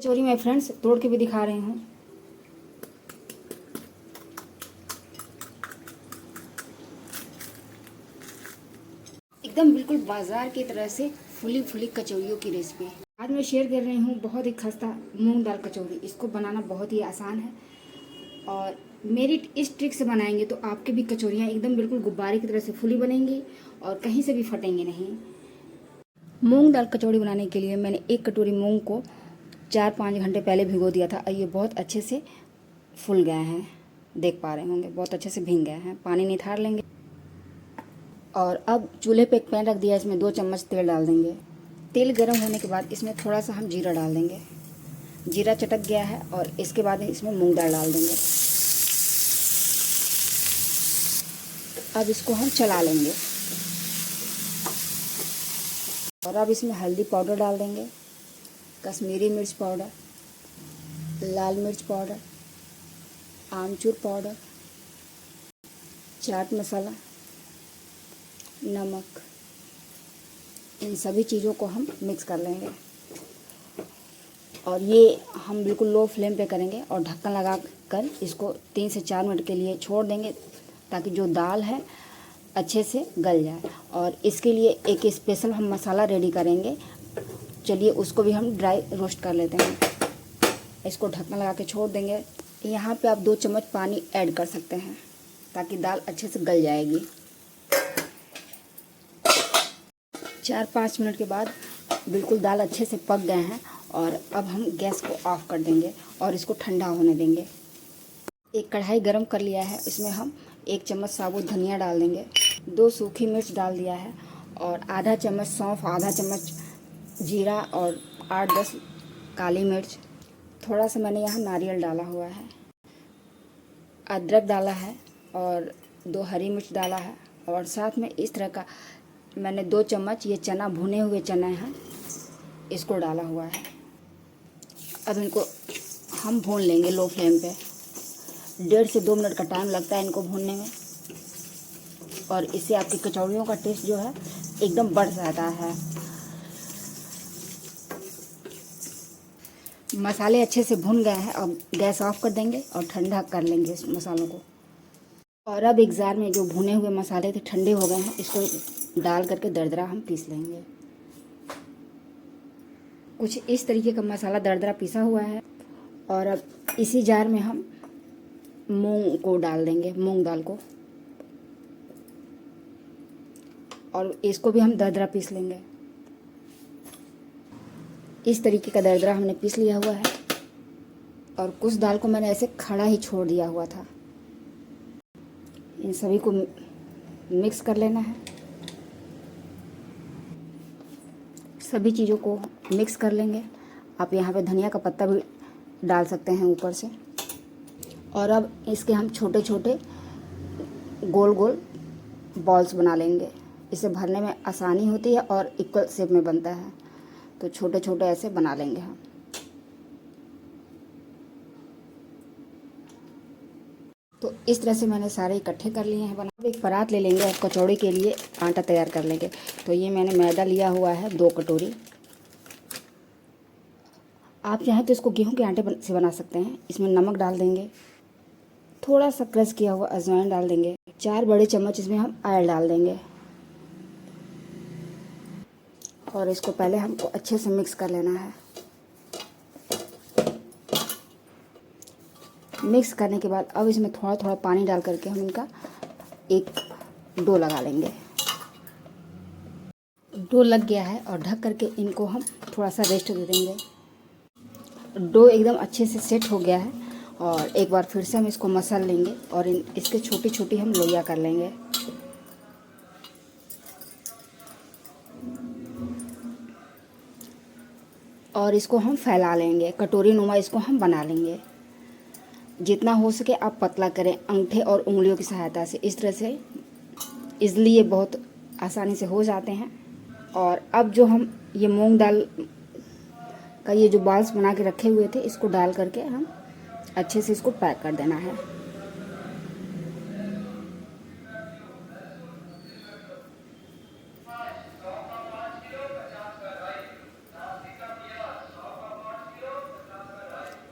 कचौरी मैं फ्रेंड्स तोड़ के भी दिखा रही हूँ। एकदम बिल्कुल बाजार की तरह से फुली फुली कचौरियों की रेसिपी आज मैं शेयर कर रही हूँ। बहुत ही खस्ता मूंग दाल कचौरी, इसको बनाना बहुत ही आसान है और मेरी इस ट्रिक से बनाएंगे तो आपके भी कचौरियाँ एकदम बिल्कुल गुब्बारे की तरह से फुली बनेंगी और कहीं से भी फटेंगे नहीं। मूंग दाल कचौड़ी बनाने के लिए मैंने 1 कटोरी मूंग को 4-5 घंटे पहले भिगो दिया था और ये बहुत अच्छे से फूल गए हैं, देख पा रहे होंगे बहुत अच्छे से भीग गए हैं। पानी निथार लेंगे और अब चूल्हे पे एक पैन रख दिया, इसमें 2 चम्मच तेल डाल देंगे। तेल गर्म होने के बाद इसमें थोड़ा सा हम जीरा डाल देंगे। जीरा चटक गया है और इसके बाद इसमें मूंग दाल डाल देंगे। अब इसको हम चला लेंगे और अब इसमें हल्दी पाउडर डाल देंगे, कश्मीरी मिर्च पाउडर, लाल मिर्च पाउडर, आमचूर पाउडर, चाट मसाला, नमक, इन सभी चीज़ों को हम मिक्स कर लेंगे और ये हम बिल्कुल लो फ्लेम पे करेंगे और ढक्कन लगा कर इसको 3 से 4 मिनट के लिए छोड़ देंगे ताकि जो दाल है अच्छे से गल जाए। और इसके लिए एक स्पेशल हम मसाला रेडी करेंगे, चलिए उसको भी हम ड्राई रोस्ट कर लेते हैं। इसको ढक्कन लगा के छोड़ देंगे। यहाँ पे आप 2 चम्मच पानी ऐड कर सकते हैं ताकि दाल अच्छे से गल जाएगी। 4-5 मिनट के बाद बिल्कुल दाल अच्छे से पक गए हैं और अब हम गैस को ऑफ कर देंगे और इसको ठंडा होने देंगे। एक कढ़ाई गरम कर लिया है, इसमें हम 1 चम्मच साबुत धनिया डाल देंगे, 2 सूखी मिर्च डाल दिया है और आधा चम्मच सौंफ, आधा चम्मच जीरा और 8-10 काली मिर्च। थोड़ा सा मैंने यहाँ नारियल डाला हुआ है, अदरक डाला है और 2 हरी मिर्च डाला है और साथ में इस तरह का मैंने 2 चम्मच ये चना, भुने हुए चना हैं, इसको डाला हुआ है। अब इनको हम भून लेंगे लो फ्लेम पे। 1.5 से 2 मिनट का टाइम लगता है इनको भूनने में और इससे आपकी कचौड़ियों का टेस्ट जो है एकदम बढ़ जाता है। मसाले अच्छे से भुन गए हैं, अब गैस ऑफ कर देंगे और ठंडा कर लेंगे इस मसालों को। और अब एक जार में जो भुने हुए मसाले थे ठंडे हो गए हैं, इसको डाल करके दरदरा हम पीस लेंगे। कुछ इस तरीके का मसाला दरदरा पिसा हुआ है और अब इसी जार में हम मूंग को डाल देंगे, मूंग दाल को, और इसको भी हम दरदरा पीस लेंगे। इस तरीके का दरदरा हमने पीस लिया हुआ है और कुछ दाल को मैंने ऐसे खड़ा ही छोड़ दिया हुआ था। इन सभी को मिक्स कर लेना है। सभी चीज़ों को मिक्स कर लेंगे। आप यहाँ पे धनिया का पत्ता भी डाल सकते हैं ऊपर से। और अब इसके हम छोटे छोटे गोल गोल बॉल्स बना लेंगे। इसे भरने में आसानी होती है और इक्वल शेप में बनता है, तो छोटे छोटे ऐसे बना लेंगे हम। तो इस तरह से मैंने सारे इकट्ठे कर लिए हैं बना। अब एक परात ले लेंगे और कचौड़ी के लिए आटा तैयार कर लेंगे। तो ये मैंने मैदा लिया हुआ है 2 कटोरी। आप चाहें तो इसको गेहूं के आटे से बना सकते हैं। इसमें नमक डाल देंगे, थोड़ा सा क्रश किया हुआ अजवाइन डाल देंगे, 4 बड़े चम्मच इसमें हम ऑयल डाल देंगे और इसको पहले हमको अच्छे से मिक्स कर लेना है। मिक्स करने के बाद अब इसमें थोड़ा थोड़ा पानी डाल करके हम इनका एक डो लगा लेंगे। डो लग गया है और ढक करके इनको हम थोड़ा सा रेस्ट दे देंगे। डो एकदम अच्छे से सेट हो गया है और एक बार फिर से हम इसको मसल लेंगे और इसके छोटी छोटी हम लोइयाँ कर लेंगे। और इसको हम फैला लेंगे, कटोरी नुमा इसको हम बना लेंगे। जितना हो सके आप पतला करें अंगूठे और उंगलियों की सहायता से। इस तरह से इजली ये बहुत आसानी से हो जाते हैं। और अब जो हम ये मूंग दाल का ये जो बॉल्स बना के रखे हुए थे, इसको डाल करके हम अच्छे से इसको पैक कर देना है।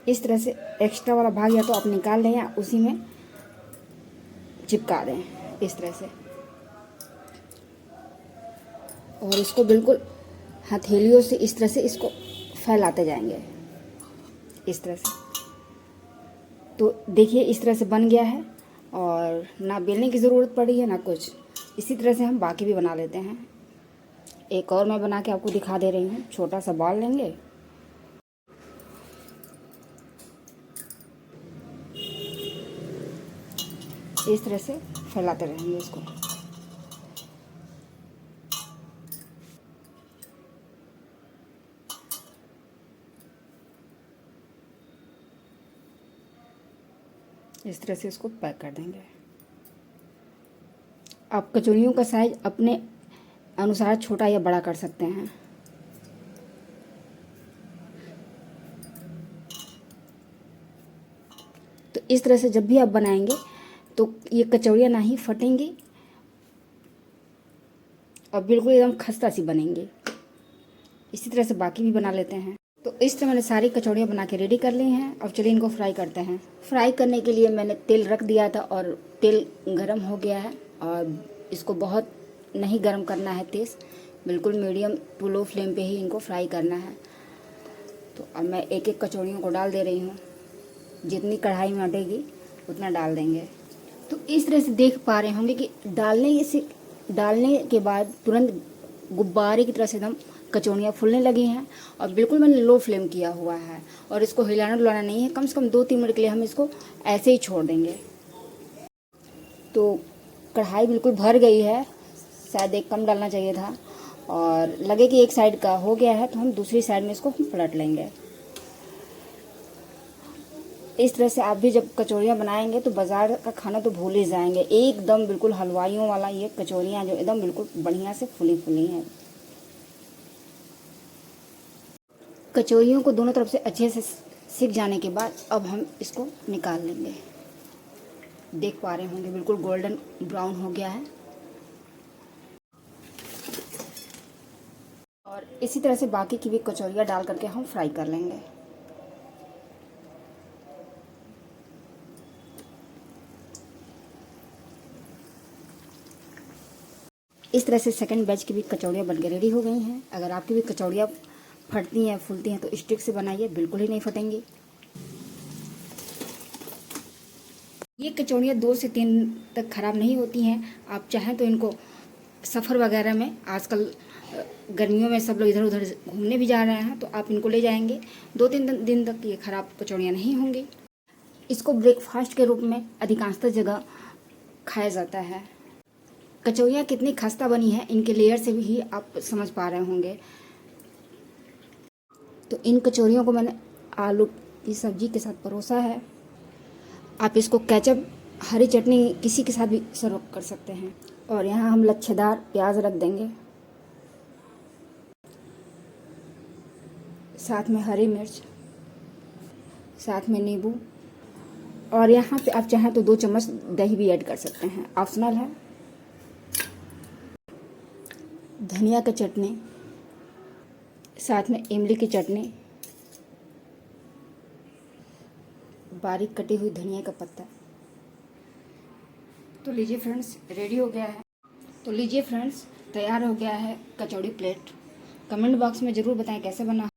इस तरह से एक्स्ट्रा वाला भाग या तो आप निकाल लें या उसी में चिपका दें इस तरह से। और इसको बिल्कुल हथेलियों से इस तरह से इसको फैलाते जाएंगे इस तरह से। तो देखिए इस तरह से बन गया है और ना बेलने की ज़रूरत पड़ी है ना कुछ। इसी तरह से हम बाकी भी बना लेते हैं। एक और मैं बना के आपको दिखा दे रही हूँ। छोटा सा बॉल लेंगे, इस तरह से फैलाते रहेंगे इसको। इस तरह से इसको पैक कर देंगे। आप कचौड़ियों का साइज अपने अनुसार छोटा या बड़ा कर सकते हैं। तो इस तरह से जब भी आप बनाएंगे तो ये कचौड़ियाँ ना ही फटेंगी और बिल्कुल एकदम खस्ता सी बनेंगी। इसी तरह से बाकी भी बना लेते हैं। तो इस तरह मैंने सारी कचौड़ियाँ बना के रेडी कर ली हैं। अब चलिए इनको फ्राई करते हैं। फ्राई करने के लिए मैंने तेल रख दिया था और तेल गरम हो गया है। और इसको बहुत नहीं गरम करना है तेज़, बिल्कुल मीडियम टू लो फ्लेम पे ही इनको फ्राई करना है। तो अब मैं एक एक कचौड़ियों को डाल दे रही हूँ। जितनी कढ़ाई में अटेगी उतना डाल देंगे। तो इस तरह से देख पा रहे होंगे कि डालने के बाद तुरंत गुब्बारे की तरह से एकदम कचौड़ियाँ फूलने लगी हैं। और बिल्कुल मैंने लो फ्लेम किया हुआ है और इसको हिलाना डुलाना नहीं है। कम से कम 2-3 मिनट के लिए हम इसको ऐसे ही छोड़ देंगे। तो कढ़ाई बिल्कुल भर गई है, शायद एक कम डालना चाहिए था। और लगे कि एक साइड का हो गया है तो हम दूसरी साइड में इसको पलट लेंगे। इस तरह से आप भी जब कचौड़ियाँ बनाएंगे तो बाज़ार का खाना तो भूल ही जाएंगे। एकदम बिल्कुल हलवाइयों वाला ये कचौड़ियाँ जो एकदम बिल्कुल बढ़िया से फुली फुली हैं। कचौड़ियों को दोनों तरफ से अच्छे से सिक जाने के बाद अब हम इसको निकाल लेंगे। देख पा रहे होंगे बिल्कुल गोल्डन ब्राउन हो गया है। और इसी तरह से बाकी की भी कचौड़ियाँ डाल करके हम फ्राई कर लेंगे। इस तरह से सेकंड बैच की भी कचौड़ियाँ बनकर रेडी हो गई हैं। अगर आपकी भी कचौड़ियाँ फटती हैं फूलती हैं तो स्टिक से बनाइए, बिल्कुल ही नहीं फटेंगी। ये कचौड़ियाँ 2 से 3 तक ख़राब नहीं होती हैं। आप चाहें तो इनको सफ़र वगैरह में, आजकल गर्मियों में सब लोग इधर उधर घूमने भी जा रहे हैं, तो आप इनको ले जाएंगे। 2-3 दिन तक ये ख़राब कचौड़ियाँ नहीं होंगी। इसको ब्रेकफास्ट के रूप में अधिकांशतः जगह खाया जाता है। कचौड़ियाँ कितनी खस्ता बनी है इनके लेयर से भी आप समझ पा रहे होंगे। तो इन कचौड़ियों को मैंने आलू की सब्ज़ी के साथ परोसा है। आप इसको केचप, हरी चटनी किसी के साथ भी सर्व कर सकते हैं। और यहाँ हम लच्छेदार प्याज रख देंगे, साथ में हरी मिर्च, साथ में नींबू। और यहाँ पे आप चाहें तो 2 चम्मच दही भी ऐड कर सकते हैं, ऑप्शनल है। धनिया की चटनी, साथ में इमली की चटनी, बारीक कटी हुई धनिया का पत्ता। तो लीजिए फ्रेंड्स, रेडी हो गया है। तो लीजिए फ्रेंड्स, तैयार हो गया है कचौड़ी प्लेट। कमेंट बॉक्स में ज़रूर बताएं कैसे बना।